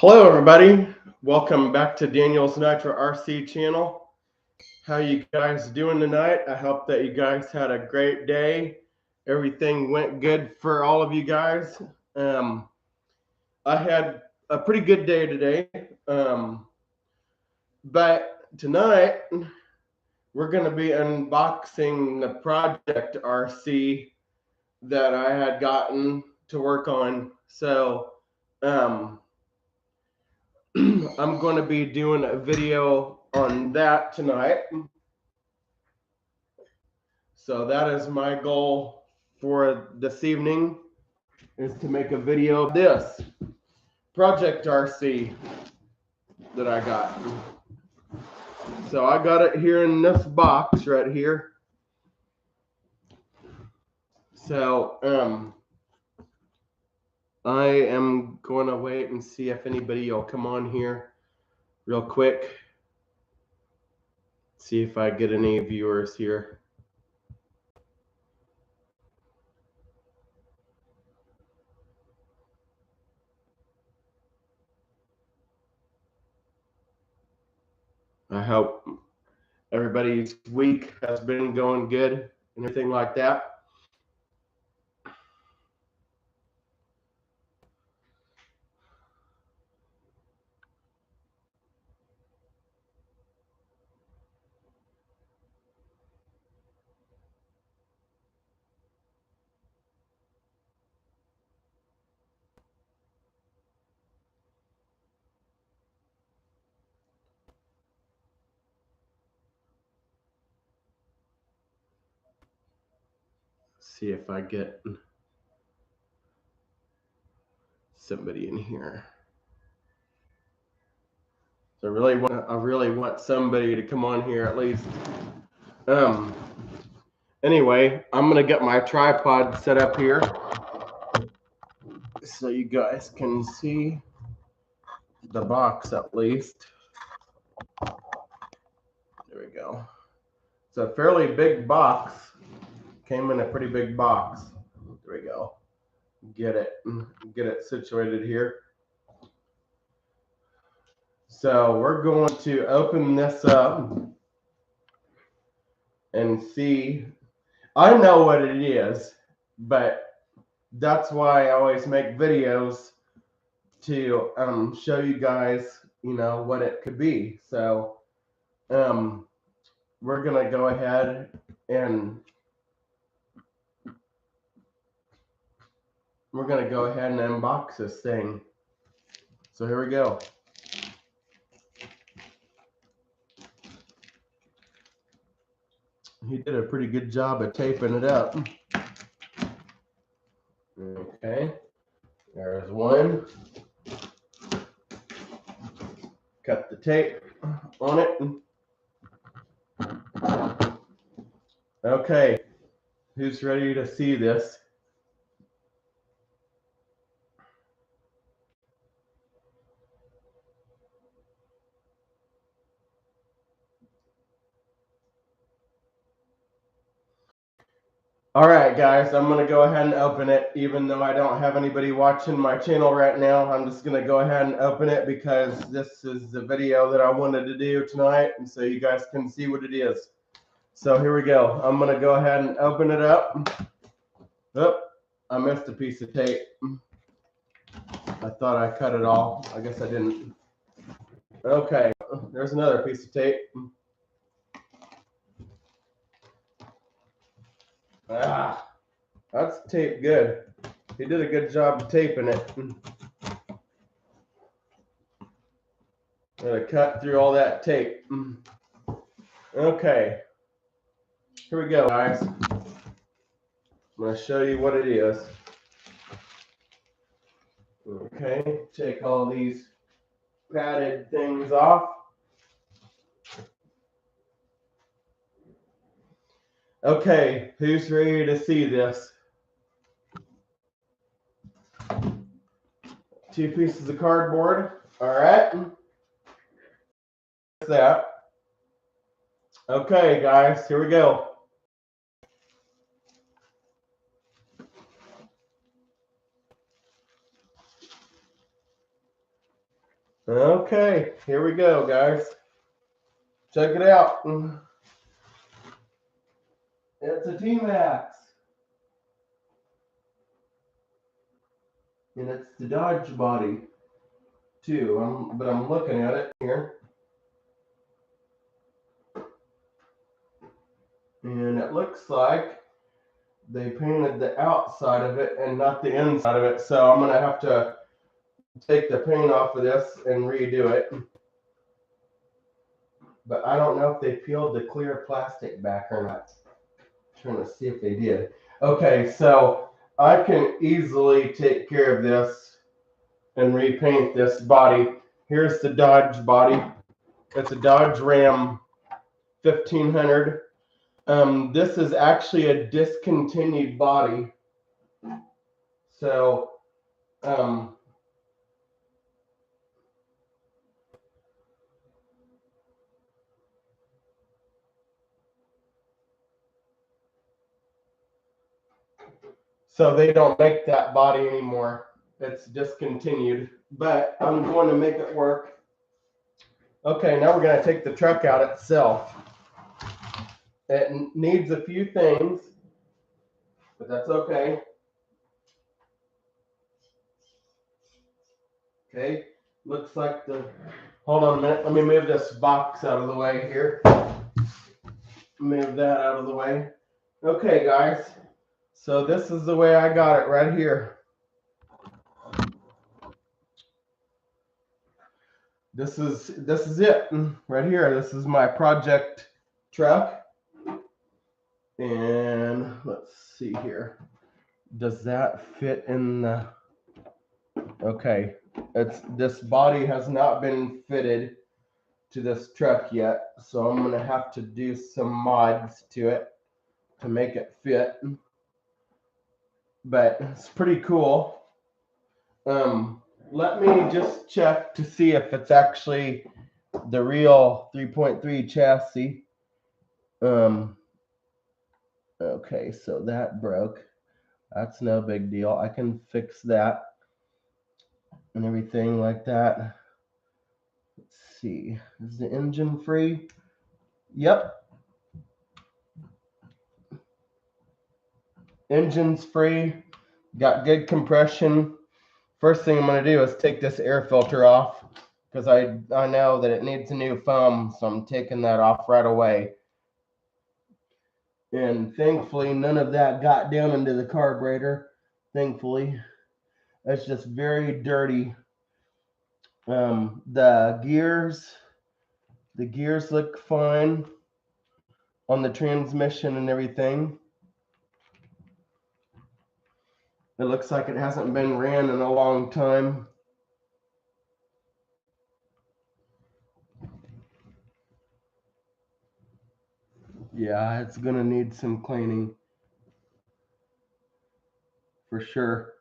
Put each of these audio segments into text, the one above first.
Hello everybody, welcome back to Daniel's Nitro RC channel. How you guys doing tonight? I hope that you guys had a great day. Everything went good for all of you guys. I had a pretty good day today, but tonight we're going to be unboxing the Project RC that I had gotten to work on. So I'm going to be doing a video on that tonight. So that is my goal for this evening, is to make a video of this Project RC that I got. So I got it here in this box right here. So I am going to wait and see if anybody will come on here real quick. See if I get any viewers here. I hope everybody's week has been going good and everything like that. See if I get somebody in here. So I really want somebody to come on here at least. Anyway, I'm gonna get my tripod set up here so you guys can see the box at least. There we go. It's a fairly big box. Came in a pretty big box. There we go. Get it situated here. So we're going to open this up and see. I know what it is, but that's why I always make videos to show you guys, what it could be. So we're gonna go ahead and unbox this thing. So here we go. He did a pretty good job of taping it up. Okay, there's one. Cut the tape on it. Okay, who's ready to see this? All right, guys, I'm going to go ahead and open it. Even though I don't have anybody watching my channel right now, I'm just going to go ahead and open it because this is the video that I wanted to do tonight, and so you guys can see what it is. So here we go. I'm going to go ahead and open it up. Oh, I missed a piece of tape. I thought I cut it all. I guess I didn't. Okay, there's another piece of tape. Ah, that's taped good. He did a good job of taping it. I'm gonna cut through all that tape. Okay, here we go, guys. I'm gonna show you what it is. Okay, take all these padded things off. Okay, who's ready to see this? 2 pieces of cardboard. All right. That. Okay, guys, here we go. Okay, here we go, guys. Check it out. It's a T-Max. And it's the Dodge body, too. But I'm looking at it here. And it looks like they painted the outside of it and not the inside of it. So I'm going to have to take the paint off of this and redo it. But I don't know if they peeled the clear plastic back or not. I'm trying to see if they did. Okay, so I can easily take care of this and repaint this body. Here's the Dodge body. It's a Dodge Ram 1500. This is actually a discontinued body. So, so they don't make that body anymore. It's discontinued, but I'm going to make it work. Okay, now we're going to take the truck out itself. It needs a few things, but that's okay. Okay, looks like hold on a minute. Let me move this box out of the way here. Move that out of the way. Okay, guys. So this is the way I got it right here. This is it right here. This is my project truck. And let's see here. Does that fit in the, okay. This body has not been fitted to this truck yet. So I'm gonna have to do some mods to it to make it fit. But it's pretty cool. Let me just check to see if it's actually the real 3.3 chassis. Okay, so that broke. That's no big deal. I can fix that and everything like that. Let's see. Is the engine free? Yep. Engine's free. Got good compression. First thing I'm going to do is take this air filter off because I know that it needs a new foam, so I'm taking that off right away. And thankfully, none of that got down into the carburetor. Thankfully, it's just very dirty. The gears look fine on the transmission and everything. It looks like it hasn't been ran in a long time. Yeah, it's gonna need some cleaning for sure.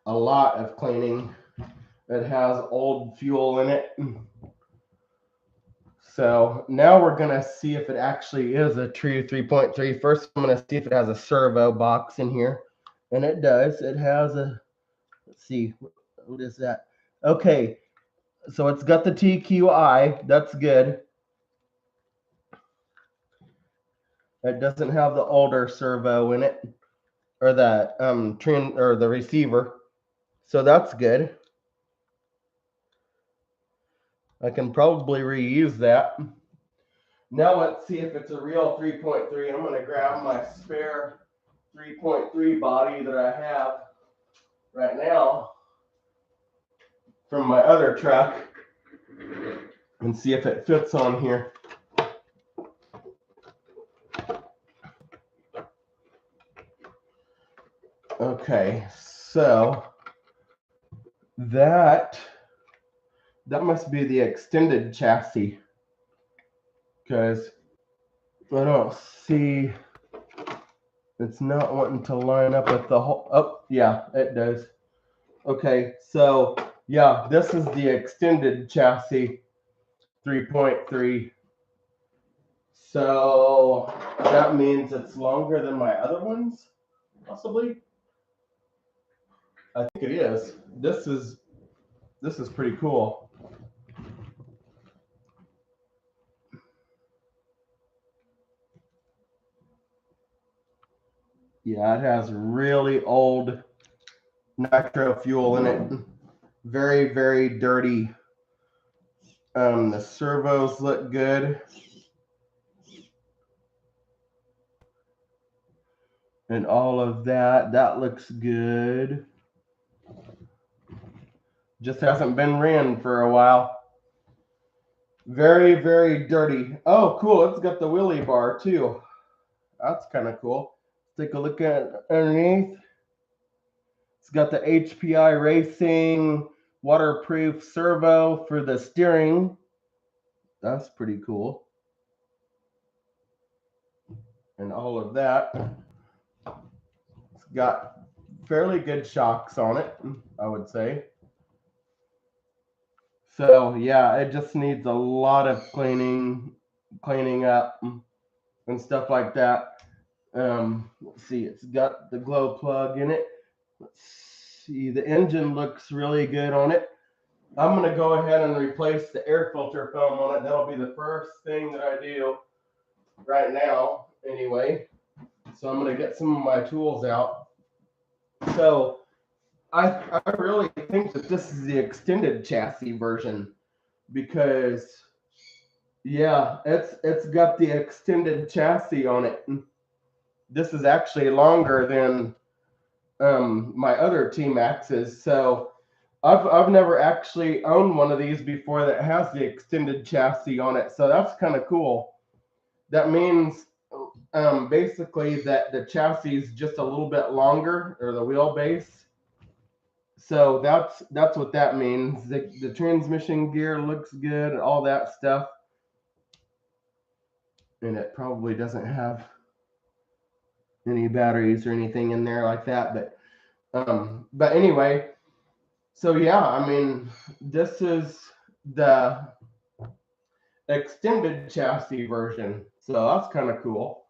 A lot of cleaning. It has old fuel in it. So now we're gonna see if it actually is a true 3.3. First, I'm gonna see if it has a servo box in here, and it does. It has a. Let's see, what is that? Okay, so it's got the TQI. That's good. It doesn't have the older servo in it, or the or the receiver. So that's good. I can probably reuse that. Now let's see if it's a real 3.3. I'm gonna grab my spare 3.3 body that I have right now from my other truck and see if it fits on here. Okay, so that must be the extended chassis because I don't see, it's not wanting to line up with the whole, oh yeah, it does. Okay, so yeah, this is the extended chassis 3.3. So that means it's longer than my other ones, possibly. I think it is. This is pretty cool. Yeah, it has really old nitro fuel in it. Very, very dirty. The servos look good. And all of that, that looks good. Just hasn't been ran for a while. Very, very dirty. Oh, cool. It's got the wheelie bar too. That's kind of cool. Let's take a look at underneath. It's got the HPI Racing waterproof servo for the steering. That's pretty cool. And all of that. It's got fairly good shocks on it, I would say. So yeah, it just needs a lot of cleaning up and stuff like that. Let's see, it's got the glow plug in it. Let's see, the engine looks really good on it. I'm gonna go ahead and replace the air filter foam on it. That'll be the first thing that I do right now anyway. So I'm gonna get some of my tools out. So I really think that this is the extended chassis version because yeah, it's got the extended chassis on it. This is actually longer than my other T-Maxes. So I've never actually owned one of these before that has the extended chassis on it. So that's kind of cool. That means basically that the chassis is just a little bit longer, or the wheelbase. So that's what that means. The transmission gear looks good and all that stuff. And it probably doesn't have any batteries or anything in there like that. But anyway, so yeah, I mean, this is the extended chassis version. So that's kind of cool.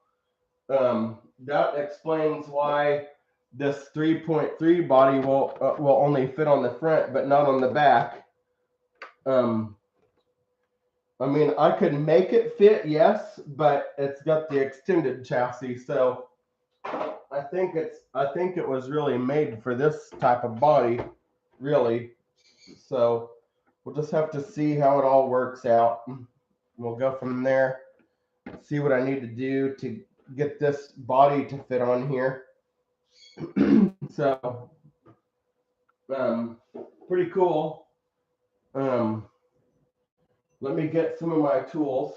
That explains why this 3.3 body will only fit on the front, but not on the back. I mean, I could make it fit, yes, but it's got the extended chassis, so I think it was really made for this type of body, really. So we'll just have to see how it all works out. We'll go from there. See what I need to do to get this body to fit on here. So, pretty cool. Let me get some of my tools,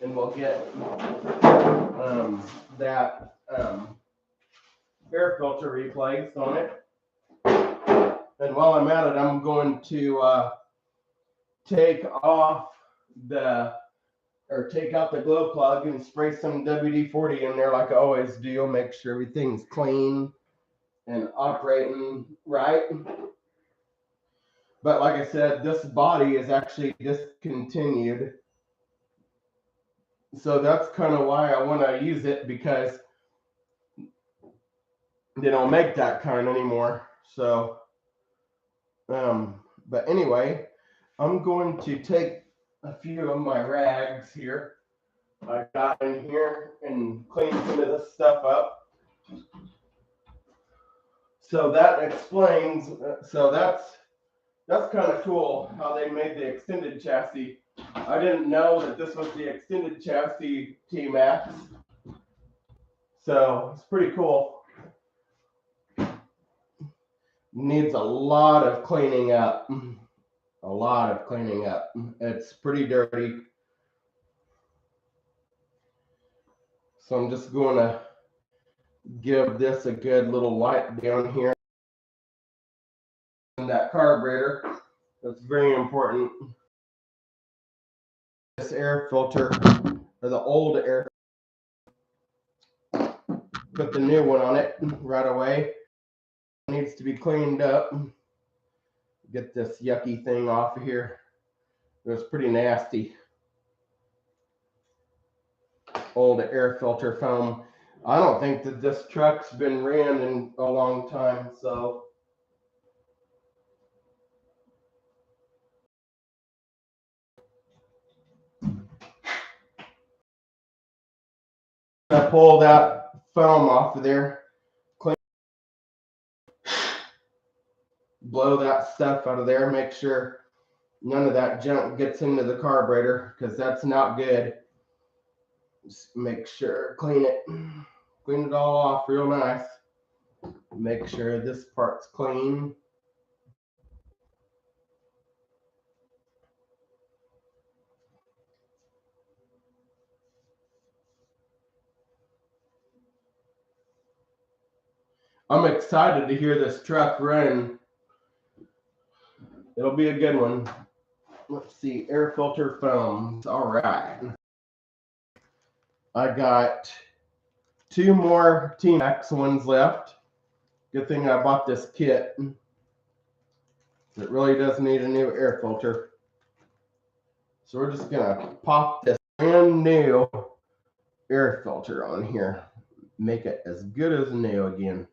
and we'll get that air filter replaced on it. And while I'm at it, I'm going to take out the glow plug and spray some WD-40 in there like I always do. Make sure everything's clean and operating right. But like I said, this body is actually discontinued. So that's kind of why I want to use it, because they don't make that kind anymore. So, but anyway, I'm going to take a few of my rags here I got in here and clean some of this stuff up. So that explains, so that's kind of cool how they made the extended chassis. I didn't know that this was the extended chassis T-Max. So it's pretty cool. Needs a lot of cleaning up. A lot of cleaning up. It's pretty dirty. So I'm just going to give this a good little wipe down here. And that carburetor, that's very important. This air filter, or the old air, put the new one on it right away. It needs to be cleaned up. Get this yucky thing off of here. It was pretty nasty. Old air filter foam. I don't think that this truck's been ran in a long time, so I pull that foam off of there. Blow that stuff out of there. Make sure none of that junk gets into the carburetor, because that's not good. Just make sure, clean it all off real nice. Make sure this part's clean. I'm excited to hear this truck run. It'll be a good one. Let's see, air filter foams. All right. I got 2 more T-Max ones left. Good thing I bought this kit. It really does need a new air filter. So we're just gonna pop this brand new air filter on here. Make it as good as new again.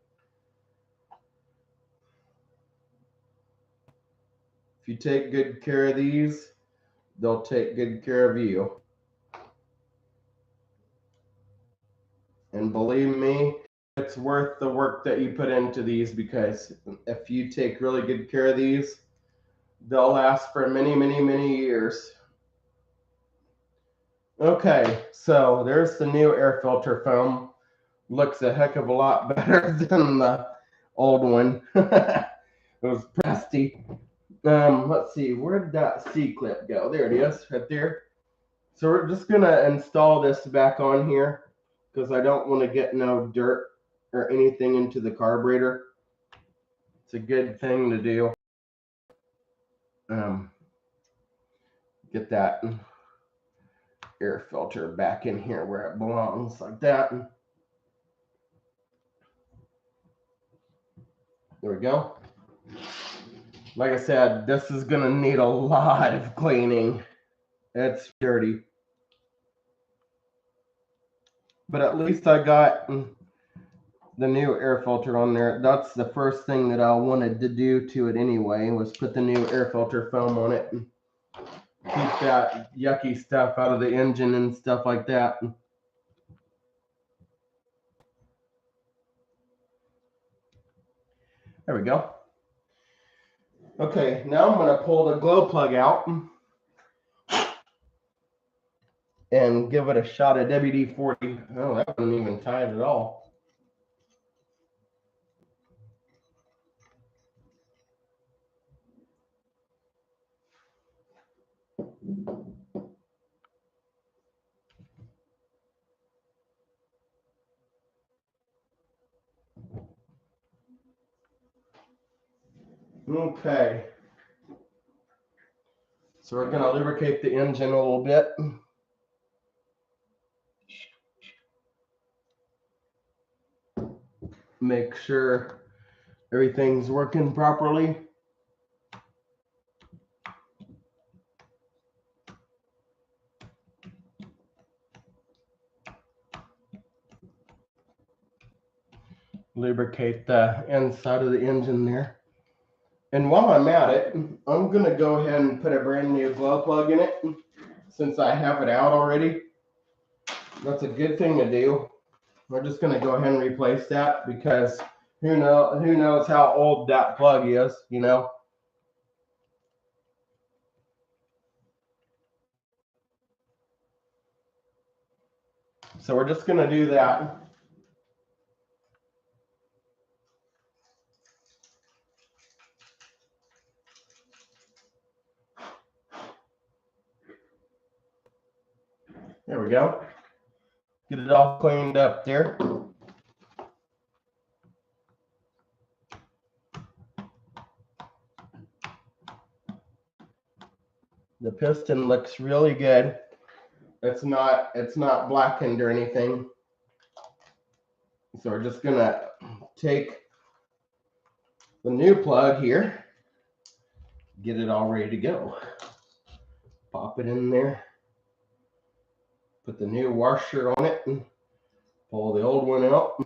If you take good care of these, they'll take good care of you. And believe me, it's worth the work that you put into these, because if you take really good care of these, they'll last for many, many, many years. Okay, so there's the new air filter foam. Looks a heck of a lot better than the old one. It was nasty. Let's see, where did that C-clip go? There it is, right there. So we're just gonna install this back on here, because I don't want to get no dirt or anything into the carburetor. It's a good thing to do. Get that air filter back in here where it belongs, like that. There we go. Like I said, this is gonna need a lot of cleaning. It's dirty. But at least I got the new air filter on there. That's the first thing that I wanted to do to it anyway, was put the new air filter foam on it and keep that yucky stuff out of the engine and stuff like that. There we go. Okay, now I'm going to pull the glow plug out and give it a shot of WD-40. Oh, that wasn't even tied at all. Okay. So we're going to lubricate the engine a little bit. Make sure everything's working properly. Lubricate the inside of the engine there. And while I'm at it, I'm going to go ahead and put a brand new glow plug in it, since I have it out already. That's a good thing to do. We're just going to go ahead and replace that, because who knows how old that plug is, you know. So we're just going to do that. There we go. Get it all cleaned up there. The piston looks really good. It's not blackened or anything. So we're just gonna take the new plug here, get it all ready to go. Pop it in there, put the new washer on it, and pull the old one out.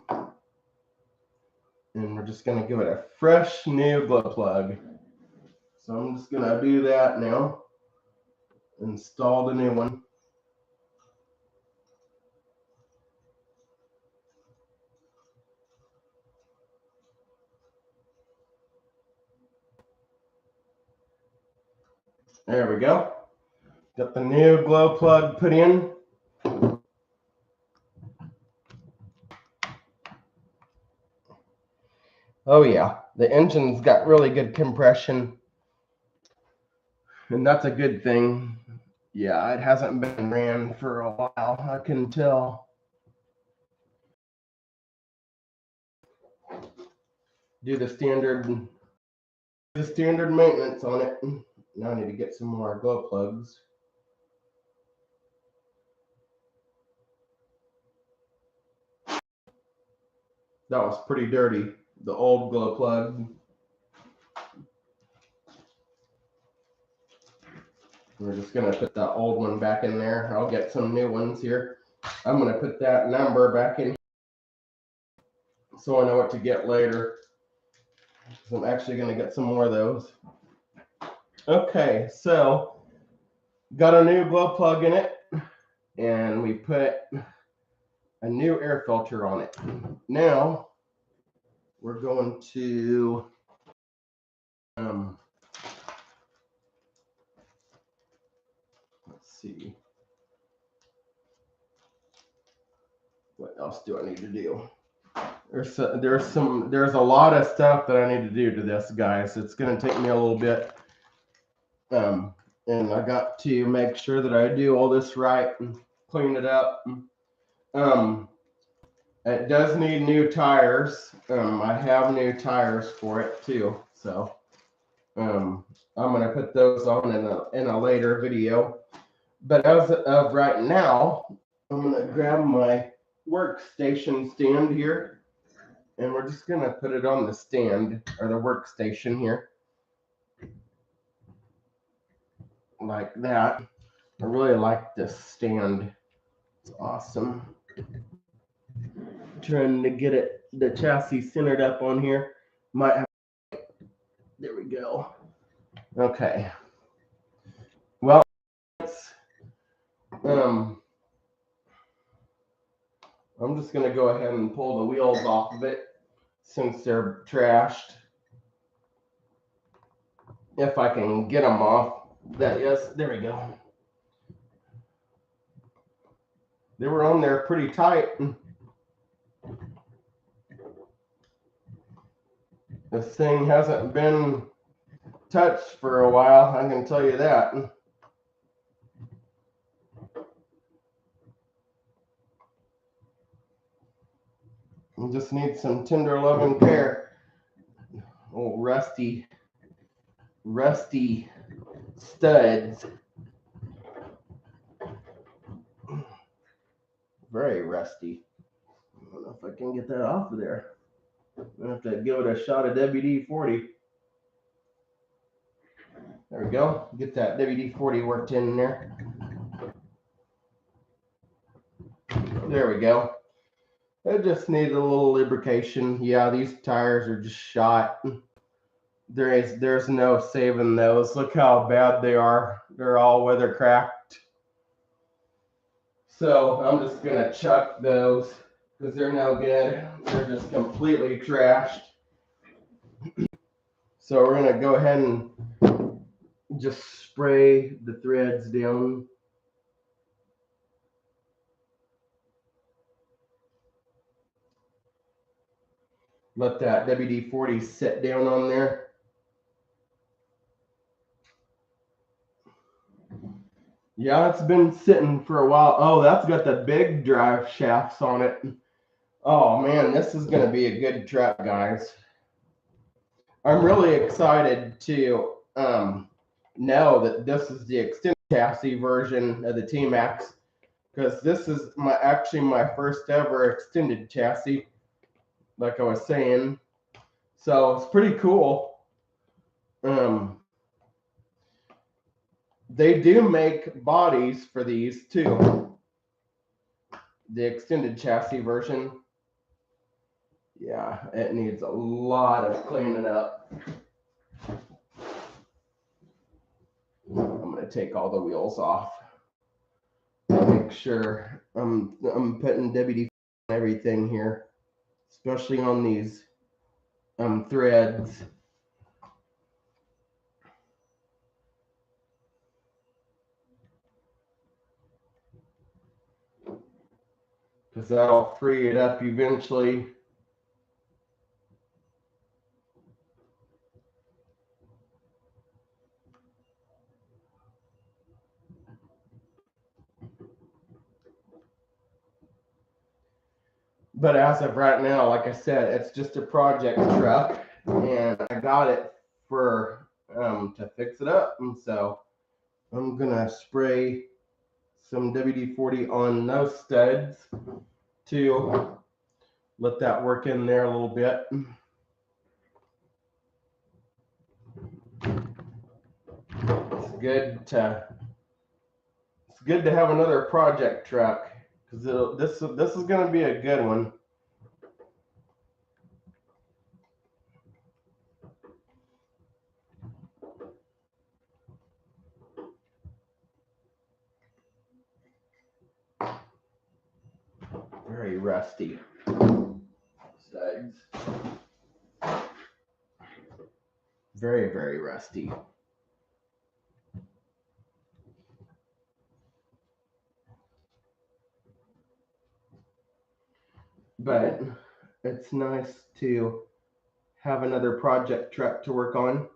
And we're just gonna give it a fresh new glow plug. So I'm just gonna do that now. Install the new one. There we go. Got the new glow plug put in. Oh yeah, the engine's got really good compression, and that's a good thing. Yeah, it hasn't been ran for a while, I can tell. Do the standard maintenance on it. Now I need to get some more glow plugs. That was pretty dirty, the old glow plug. We're just gonna put that old one back in there. I'll get some new ones here. I'm gonna put that number back in so I know what to get later. So I'm actually gonna get some more of those. Okay, so got a new glow plug in it, and we put a new air filter on it. Now we're going to let's see, what else do I need to do? There's a lot of stuff that I need to do to this, guys. It's going to take me a little bit, and I got to make sure that I do all this right and clean it up. It does need new tires. I have new tires for it too, so I'm gonna put those on in a later video. But as of right now, I'm gonna grab my workstation stand here, and we're just gonna put it on the stand or the workstation here, like that. I really like this stand. It's awesome. Trying to get the chassis centered up on here. Might have. There we go. Okay. Well, I'm just gonna go ahead and pull the wheels off of it since they're trashed. If I can get them off. Yes, there we go. They were on there pretty tight. This thing hasn't been touched for a while, I can tell you that. You just need some tender loving care. Oh, rusty studs. Very rusty. I don't know if I can get that off of there. I'm gonna have to give it a shot of WD-40. There we go. Get that WD-40 worked in there. There we go. It just needed a little lubrication. Yeah, these tires are just shot. There's no saving those. Look how bad they are. They're all weather cracked. So I'm just gonna chuck those because they're no good. They're just completely trashed. So we're gonna go ahead and just spray the threads down. Let that WD-40 sit down on there. Yeah, it's been sitting for a while. Oh, that's got the big drive shafts on it. Oh man, this is going to be a good truck, guys. I'm really excited to know that this is the extended chassis version of the T-Max, because this is actually my first ever extended chassis, like I was saying. So it's pretty cool. They do make bodies for these too. The extended chassis version. Yeah, it needs a lot of cleaning up. I'm gonna take all the wheels off. Make sure I'm putting WD on everything here, especially on these threads. because that'll free it up eventually. But as of right now, like I said, it's just a project truck, and I got it for to fix it up. And so I'm gonna spray some WD-40 on those studs to let that work in there a little bit. It's good to have another project truck, because this is going to be a good one. Very rusty studs. Very, very rusty. But it's nice to have another project truck to work on.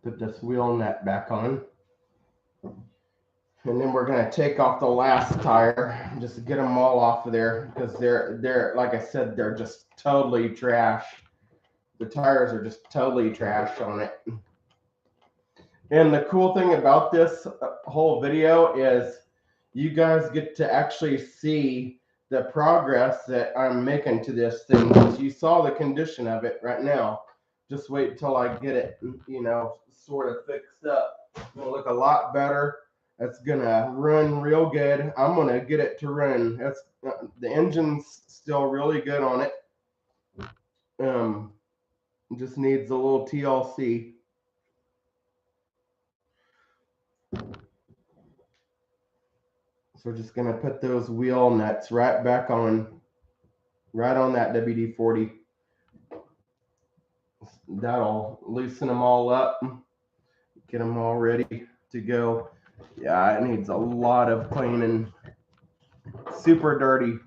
Put this wheel nut back on. And then we're going to take off the last tire, just get them all off of there, because they're like I said, they're just totally trash. The tires are just totally trash on it. And the cool thing about this whole video is you guys get to actually see the progress that I'm making to this thing. You saw the condition of it right now. Just wait until I get it, sort of fixed up. It'll look a lot better. It's gonna run real good. I'm gonna get it to run. That's the engine's still really good on it. Just needs a little TLC. So we're just gonna put those wheel nuts right back on, right on that WD-40. That'll loosen them all up, get them all ready to go. Yeah, it needs a lot of cleaning. Super dirty.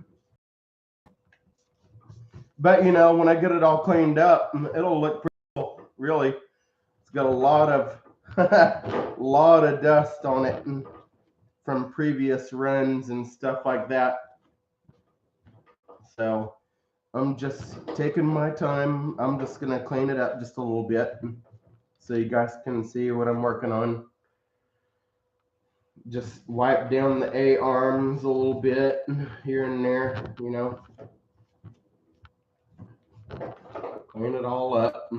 But when I get it all cleaned up, it'll look pretty cool, really. It's got a lot of dust on it from previous runs and stuff like that. So I'm just taking my time. I'm just gonna clean it up just a little bit so you guys can see what I'm working on. Just wipe down the A arms a little bit here and there, clean it all up.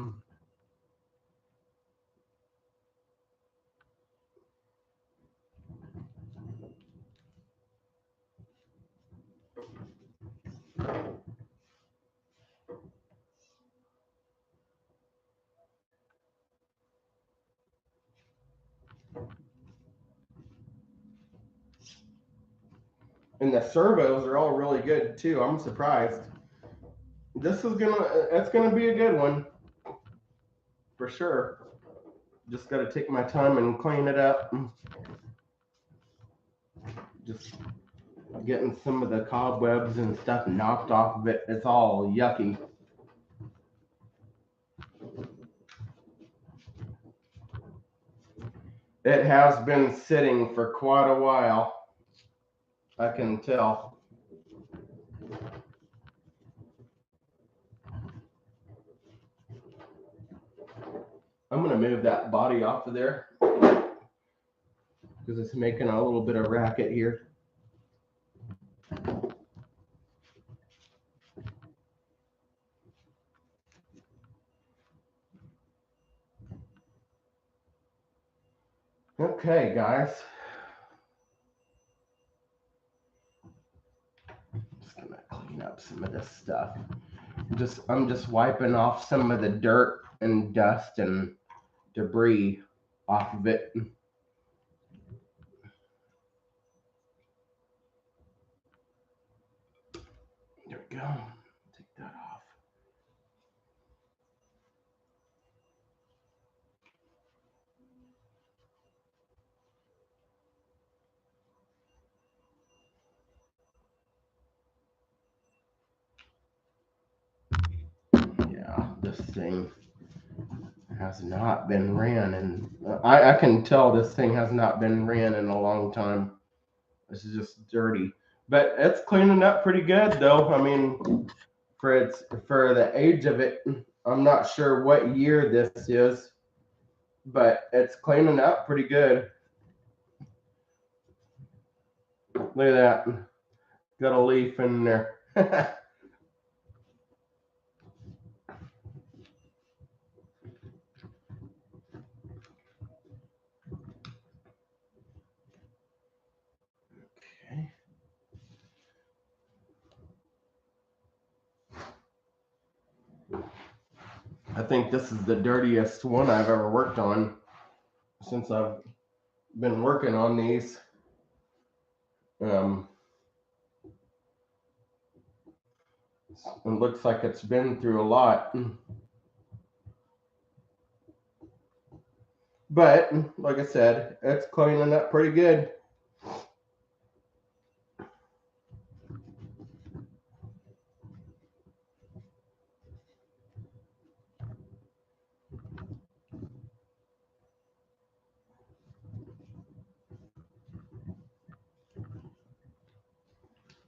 And the servos are all really good too. I'm surprised. It's gonna be a good one for sure. Just got to take my time and clean it up. Just getting some of the cobwebs and stuff knocked off of it. It's all yucky. It has been sitting for quite a while, I can tell. I'm going to move that body off of there because it's making a little bit of racket here. Okay, guys. Just going to clean up some of this stuff. I'm just wiping off some of the dirt and dust and debris off of it. we go. Take that off. Yeah, this thing has not been ran, and I can tell this thing has not been ran in a long time. It's just dirty, but it's cleaning up pretty good though. I mean, for the age of it, I'm not sure what year this is, but it's cleaning up pretty good. Look at that, got a leaf in there. Okay. I think this is the dirtiest one I've ever worked on since I've been working on these. It looks like it's been through a lot. But like I said, it's cleaning up pretty good.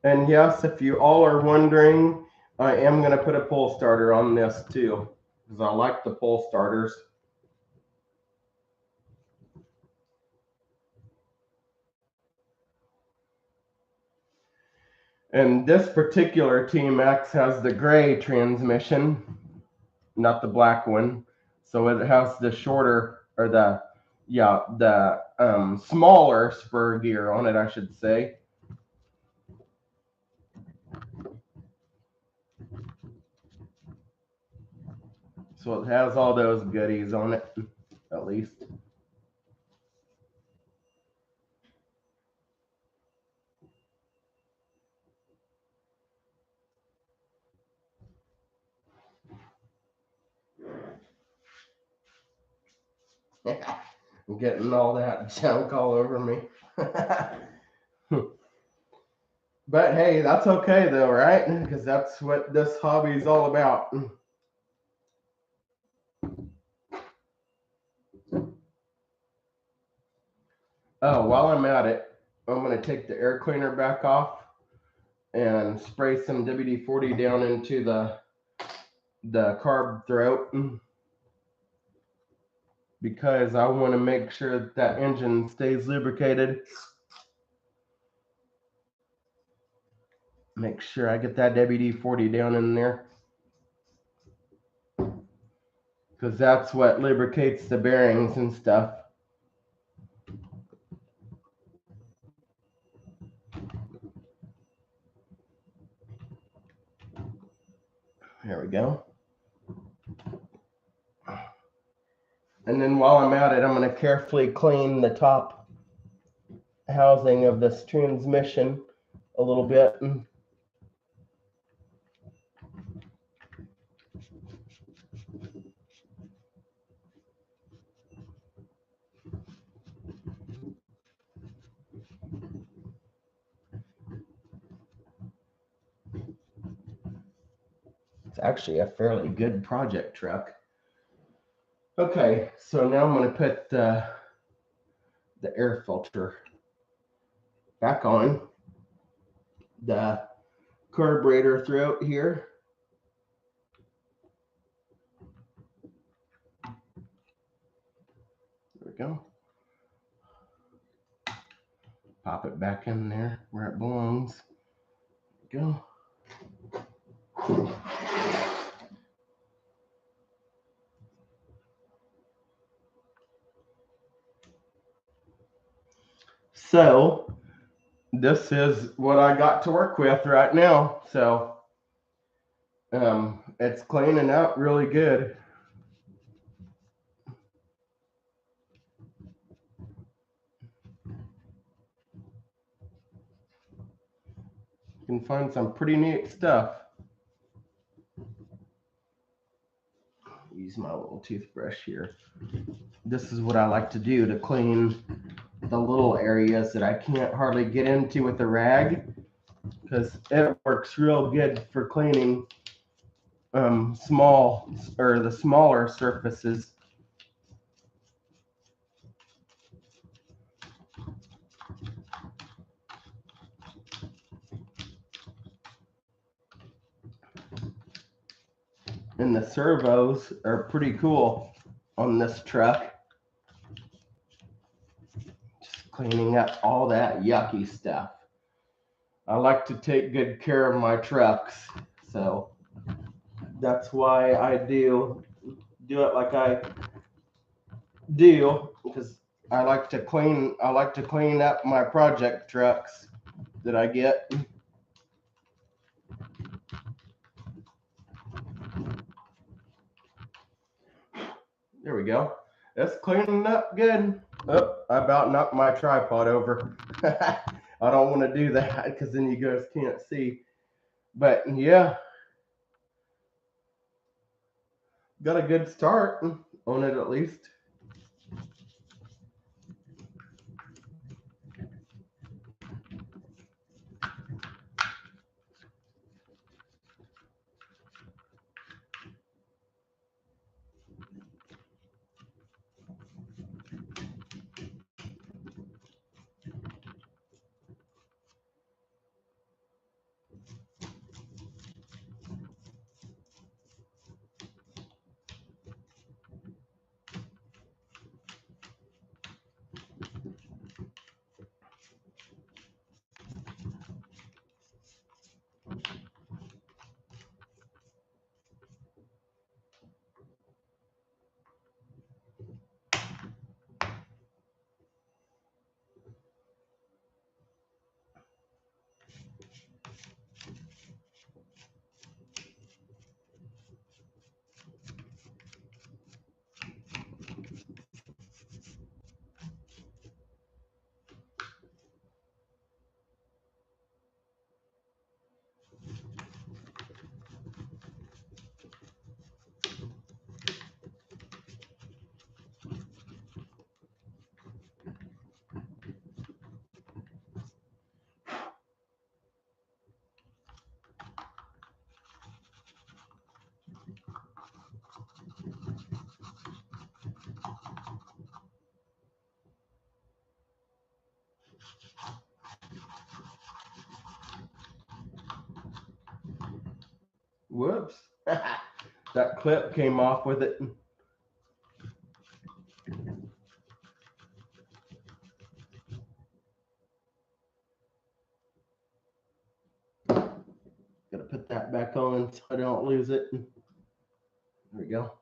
And yes, if you all are wondering, I am going to put a pole starter on this too, because I like the pole starters. And this particular T-Max has the gray transmission, not the black one. So it has the shorter, or the smaller spur gear on it, I should say. So it has all those goodies on it, at least. I'm getting all that junk all over me. But hey, that's okay though, right? Because that's what this hobby is all about. Oh, while I'm at it, I'm going to take the air cleaner back off and spray some WD-40 down into the carb throat, because I want to make sure that, that engine stays lubricated. Make sure I get that WD-40 down in there, because that's what lubricates the bearings and stuff. There we go. And then while I'm at it, I'm going to carefully clean the top housing of this transmission a little bit. It's actually a fairly good project truck. Okay, so now I'm going to put the air filter back on the carburetor throat here. There we go. Pop it back in there where it belongs. There we go. So this is what I got to work with right now. So it's cleaning out really good. You can find some pretty neat stuff. use my little toothbrush here. This is what I like to do to clean the little areas that I can't hardly get into with a rag, because it works real good for cleaning the smaller surfaces. And the servos are pretty cool on this truck. Just cleaning up all that yucky stuff. I like to take good care of my trucks, so that's why I do it like I do, because I like to clean up my project trucks that I get. There we go. That's cleaning up good. Oh, I about knocked my tripod over. I don't want to do that because then you guys can't see. But yeah, got a good start on it at least. Whoops. That clip came off with it. Gotta put that back on so I don't lose it. There we go.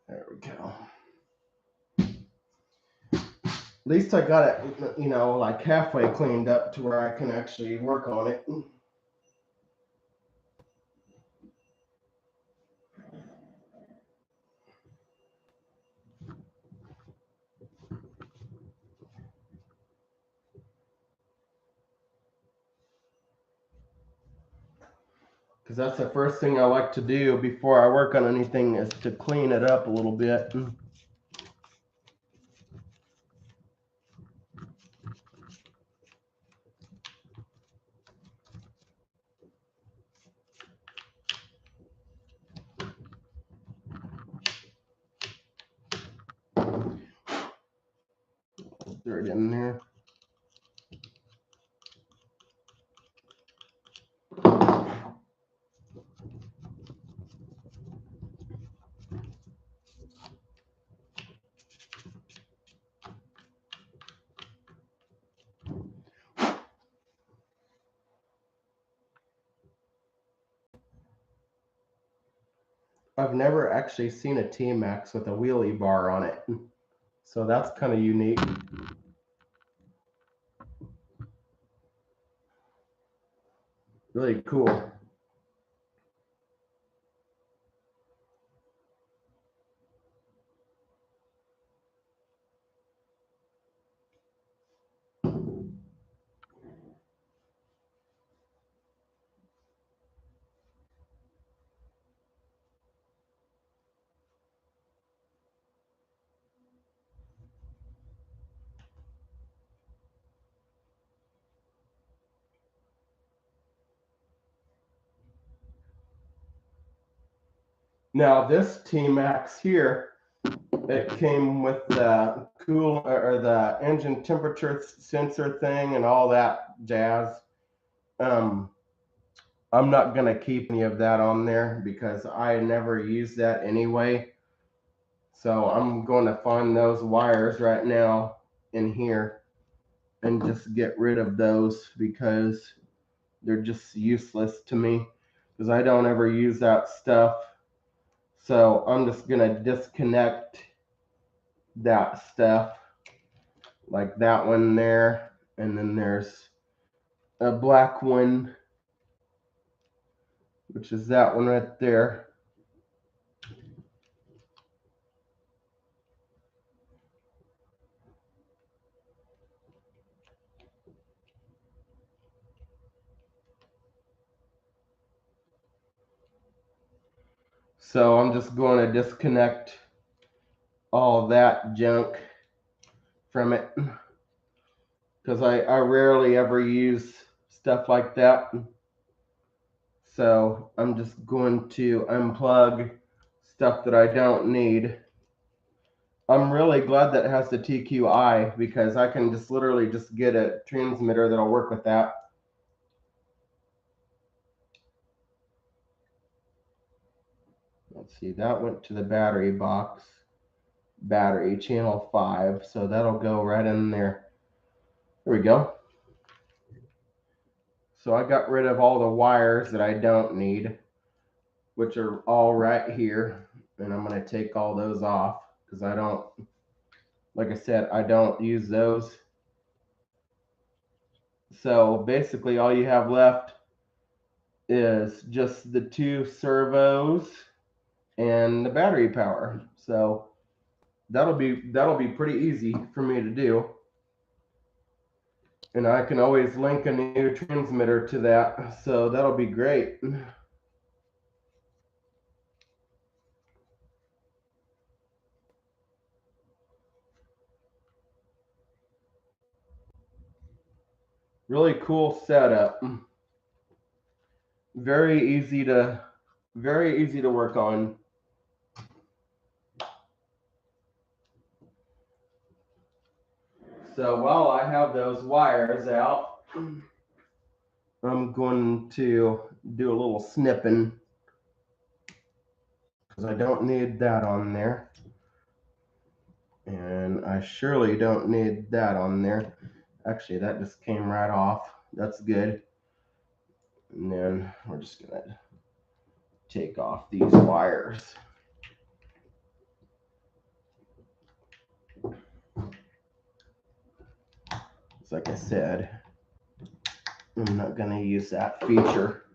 There we go. At least I got it, like halfway cleaned up to where I can actually work on it. Because that's the first thing I like to do before I work on anything is to clean it up a little bit. Throw it in there. I've never actually seen a T-Max with a wheelie bar on it. So that's kind of unique. Really cool. Now this T-Max here, it came with the the engine temperature sensor thing and all that jazz. I'm not gonna keep any of that on there because I never use that anyway. So I'm going to find those wires right now in here and just get rid of those because they're just useless to me because I don't ever use that stuff. So I'm just gonna disconnect that stuff, like that one there, and then there's a black one, which is that one right there. So I'm just going to disconnect all that junk from it because I rarely ever use stuff like that. So I'm just going to unplug stuff that I don't need. I'm really glad that it has the TQI because I can just literally just get a transmitter that'll work with that. Let's see, that went to the battery box. Battery channel 5, so that'll go right in there. There we go. So I got rid of all the wires that I don't need, which are all right here, and I'm going to take all those off because I don't, like I said, I don't use those. So basically all you have left is just the 2 servos and the battery power. So that'll be pretty easy for me to do. And I can always link a new transmitter to that, so that'll be great. Really cool setup. Very easy to work on. So while I have those wires out, I'm going to do a little snipping because I don't need that on there. And I surely don't need that on there. Actually, that just came right off. That's good. And then we're just going to take off these wires. Like I said, I'm not going to use that feature.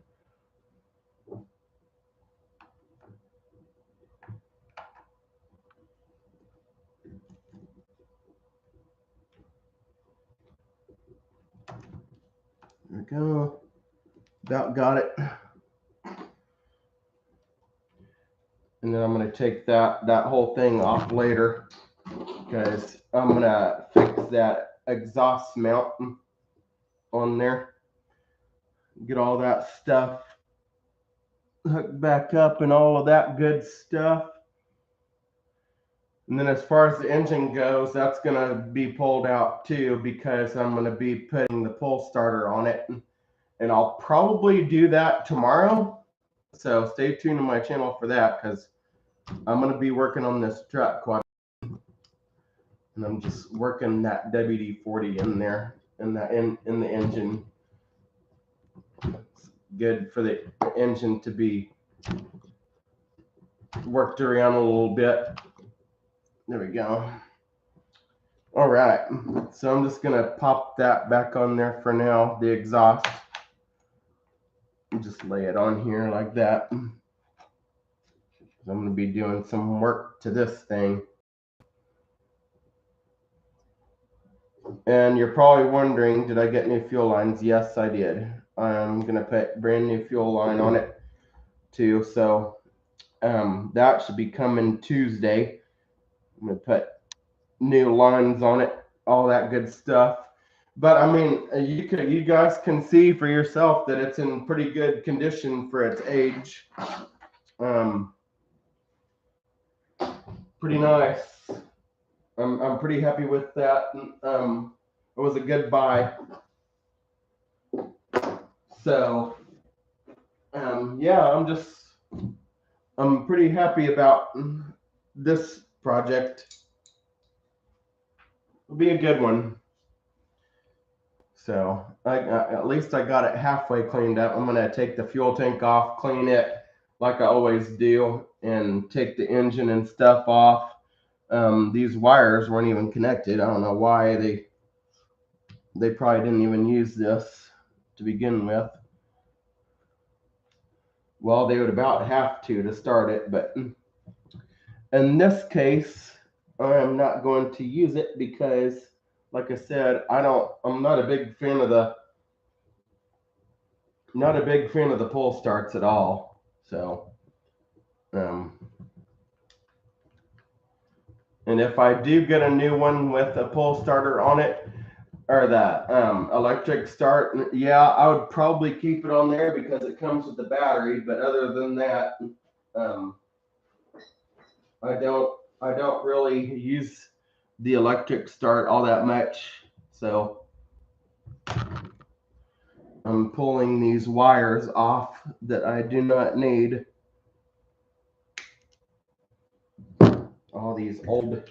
There we go. About got it. And then I'm going to take that whole thing off later because I'm going to fix that exhaust mount on there. Get all that stuff hooked back up and all of that good stuff. And then as far as the engine goes, that's going to be pulled out too because I'm going to be putting the pull starter on it. And I'll probably do that tomorrow. So stay tuned to my channel for that because I'm going to be working on this truck quite a bit. And I'm just working that WD-40 in there in the engine. It's good for the engine to be worked around a little bit. There we go. All right, so I'm just gonna pop that back on there for now, the exhaust. Just lay it on here like that. I'm gonna be doing some work to this thing. And you're probably wondering, did I get new fuel lines? Yes, I did. I'm gonna put brand new fuel line on it too. So that should be coming Tuesday. I'm gonna put new lines on it, all that good stuff. But I mean, you guys can see for yourself that it's in pretty good condition for its age. Pretty nice. I'm pretty happy with that. It was a good buy. So yeah, I'm pretty happy about this project. It'll be a good one. So at least I got it halfway cleaned up. I'm gonna take the fuel tank off, clean it like I always do, and take the engine and stuff off. These wires weren't even connected. I don't know why. They probably didn't even use this to begin with. Well, they would about have to start it, but in this case, I am not going to use it because, like I said, I'm not a big fan of the pull starts at all. So, and if I do get a new one with a pull starter on it, or that electric start, yeah, I would probably keep it on there because it comes with the battery. But other than that, I don't really use the electric start all that much. So I'm pulling these wires off that I do not need. All these old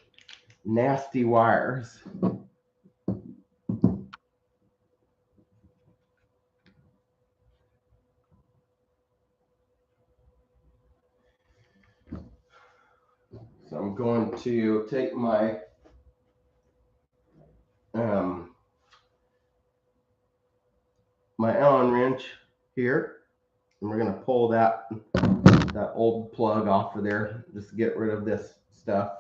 nasty wires. So I'm going to take my my Allen wrench here, and we're going to pull that old plug off of there, just to get rid of this stuff.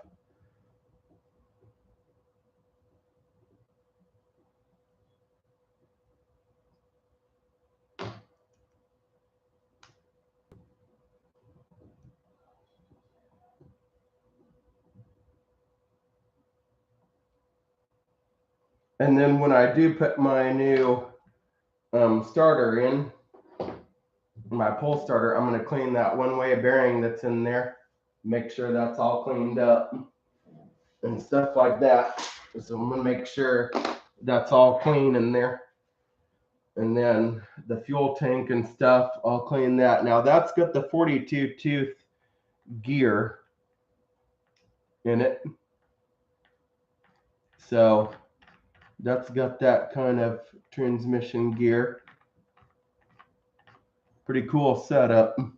And then when I do put my new starter in, my pull starter, I'm going to clean that one-way bearing that's in there, make sure that's all cleaned up and stuff like that. So I'm going to make sure that's all clean in there. And then the fuel tank and stuff, I'll clean that. Now that's got the 42 tooth gear in it. So that's got that kind of transmission gear. Pretty cool setup. And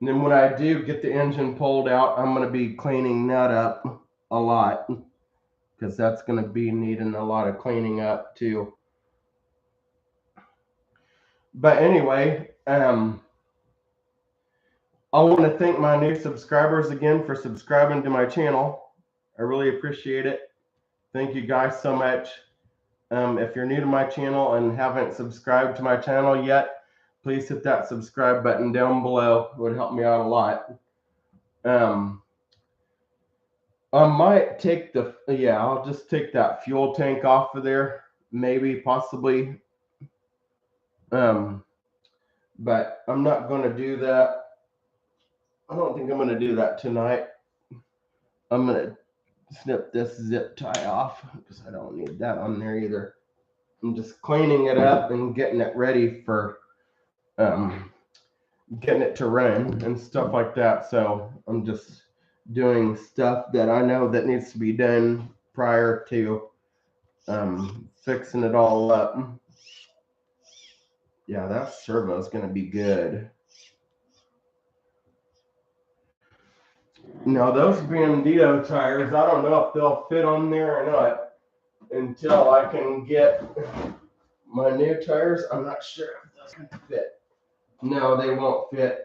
then when I do get the engine pulled out, I'm going to be cleaning that up a lot because that's going to be needing a lot of cleaning up too. But anyway, I want to thank my new subscribers again for subscribing to my channel. I really appreciate it. Thank you guys so much. If you're new to my channel and haven't subscribed to my channel yet, please hit that subscribe button down below. It would help me out a lot. I might take I'll just take that fuel tank off of there, maybe, possibly. But I'm not going to do that. I don't think I'm going to do that tonight. I'm going to snip this zip tie off because I don't need that on there either. I'm just cleaning it up and getting it ready for getting it to run and stuff like that. So I'm just doing stuff that I know that needs to be done prior to fixing it all up. Yeah, that servo's gonna be good. Now those Bandito tires, I don't know if they'll fit on there or not until I can get my new tires. I'm not sure if those can fit. No, they won't fit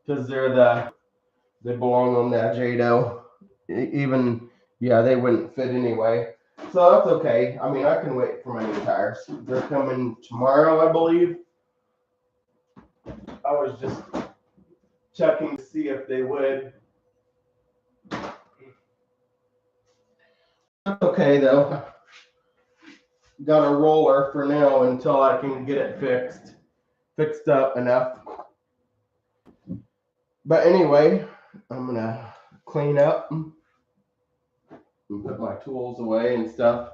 because they belong on that Jado. Even yeah, they wouldn't fit anyway. So that's okay. I mean, I can wait for my new tires. They're coming tomorrow, I believe. I was just checking to see if they would. Okay, though. Got a roller for now until I can get it fixed up enough. But anyway, I'm gonna clean up and put my tools away and stuff.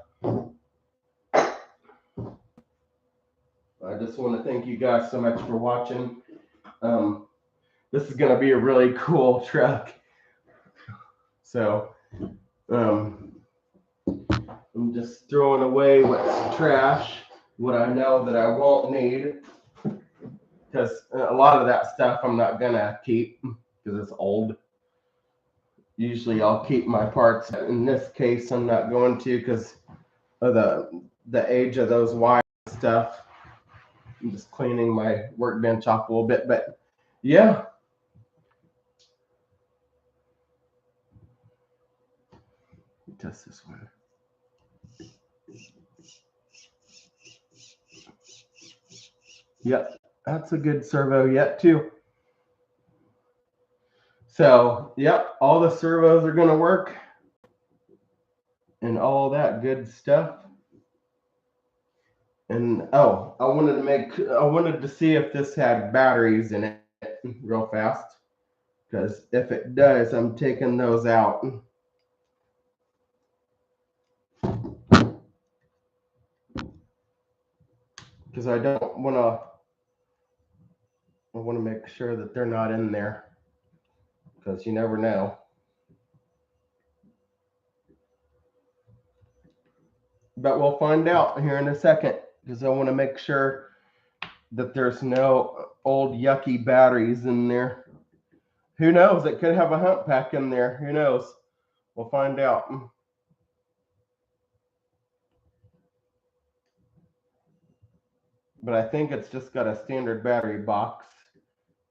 I just want to thank you guys so much for watching. This is gonna be a really cool truck. So, I'm just throwing away what's trash, what I know that I won't need, because a lot of that stuff I'm not gonna keep because it's old. Usually I'll keep my parts. In this case, I'm not going to because of the age of those wires and stuff. I'm just cleaning my workbench off a little bit, but yeah. Test this one. Yep, that's a good servo yet too. So, yep, all the servos are gonna work and all that good stuff. And oh, I wanted to see if this had batteries in it real fast. Because if it does, I'm taking those out. Because I want to make sure that they're not in there. Because you never know. But we'll find out here in a second. Because I want to make sure that there's no old yucky batteries in there. Who knows? It could have a hump pack in there. Who knows? We'll find out. But I think it's just got a standard battery box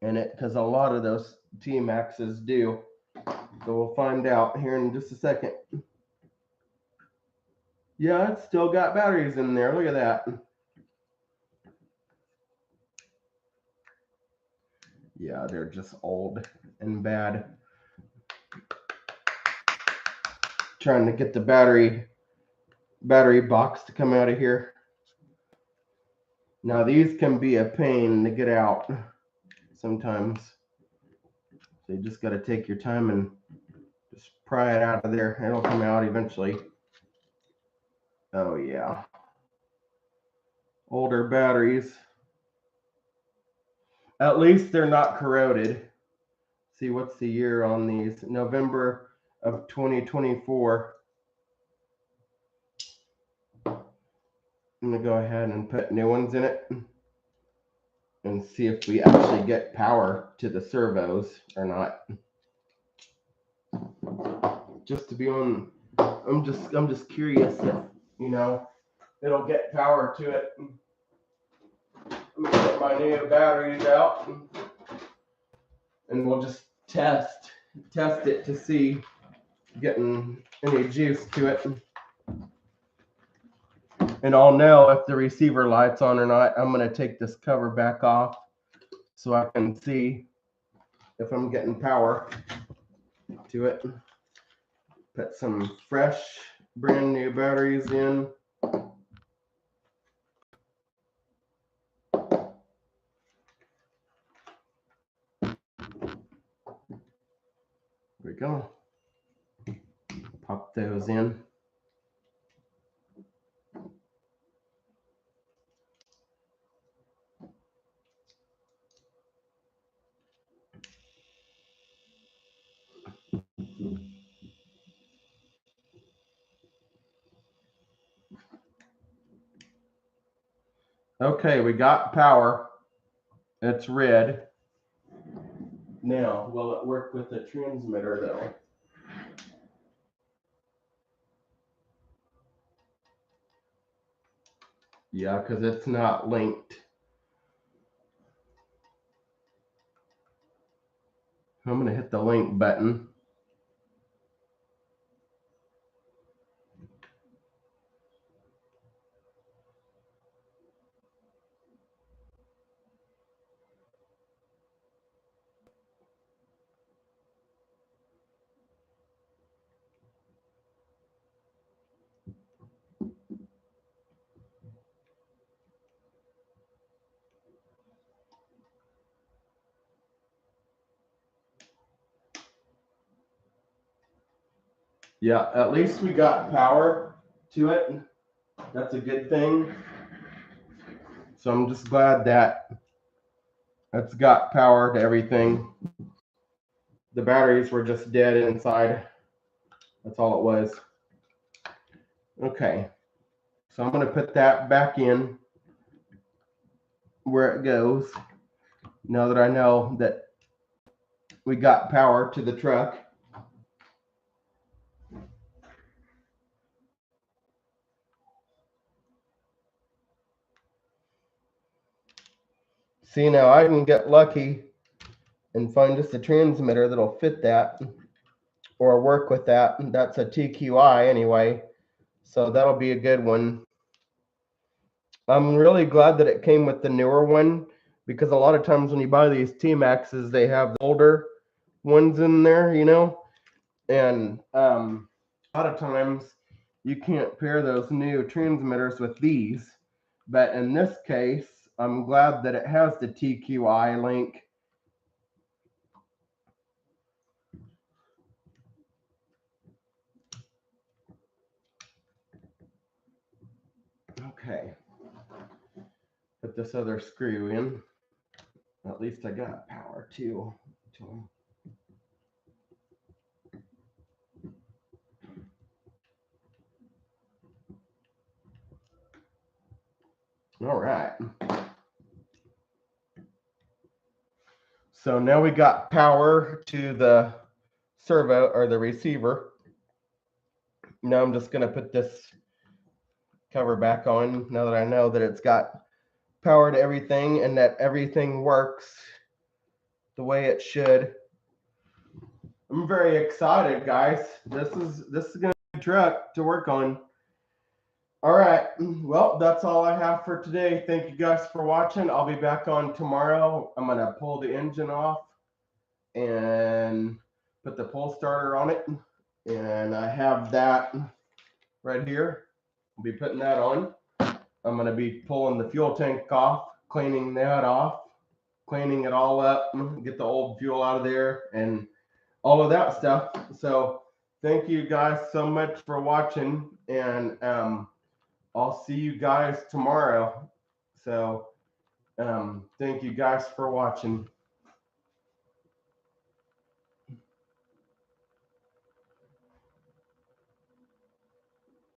in it because a lot of those T-Maxes do. So we'll find out here in just a second. Yeah, it's still got batteries in there. Look at that. Yeah, they're just old and bad. Trying to get the battery box to come out of here. Now these can be a pain to get out sometimes. So you just got to take your time and just pry it out of there. It'll come out eventually. Oh yeah. Older batteries. At least they're not corroded. See, what's the year on these? November of 2024. I'm gonna go ahead and put new ones in it and see if we actually get power to the servos or not. Just to be on, I'm just curious if, you know, it'll get power to it. Let me get my new batteries out and we'll just test it to see getting any juice to it. And I'll know if the receiver light's on or not. I'm going to take this cover back off so I can see if I'm getting power to it. Put some fresh, brand new batteries in. There we go. Pop those in. Okay, we got power. It's red. Now, will it work with the transmitter though? Yeah, because it's not linked. I'm going to hit the link button. Yeah, at least we got power to it. That's a good thing. So I'm just glad that it's got power to everything. The batteries were just dead inside. That's all it was. Okay, so I'm going to put that back in where it goes. Now that I know that we got power to the truck. See, now I can get lucky and find just a transmitter that'll fit that or work with that. That's a TQI anyway, so that'll be a good one. I'm really glad that it came with the newer one, because a lot of times when you buy these T-Maxes, they have the older ones in there, you know, and a lot of times you can't pair those new transmitters with these. But in this case, I'm glad that it has the TQI link. Okay, put this other screw in. At least I got power too. All right. So now we got power to the servo or the receiver. Now I'm just going to put this cover back on now that I know that it's got power to everything and that everything works the way it should. I'm very excited, guys. This is going to be a truck to work on. All right. Well, that's all I have for today. Thank you guys for watching. I'll be back on tomorrow. I'm going to pull the engine off and put the pull starter on it. And I have that right here. I'll be putting that on. I'm going to be pulling the fuel tank off, cleaning that off, cleaning it all up, get the old fuel out of there and all of that stuff. So thank you guys so much for watching, and I'll see you guys tomorrow. So thank you guys for watching.